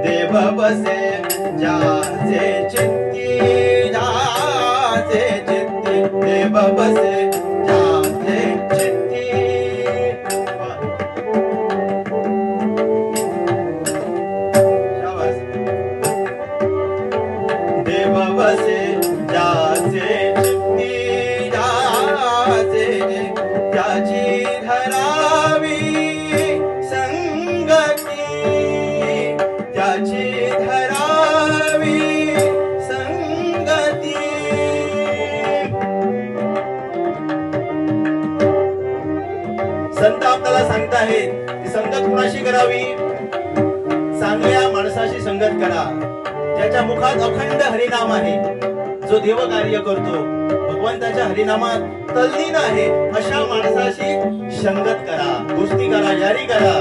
देव बसे जाचे चित्ती जाचे चित्ती देव बसे जाचे चित्ती शाबास देव बसे जाचे चित्ती जाचे त्याची धरावी संगती त्याची धरावी संगती संत आपल्याला सांगताहेत की संगत कुणाशी करावी चांगल्या माणसाशी संगत करा ज्याच्या मुखात अखंड हरिनाम आहे जो देव कार्य करतो भगवंताच्या हरिनामात तल्लीन आहे अशा माणसाशी संगत करा दोस्ती करा यारी करा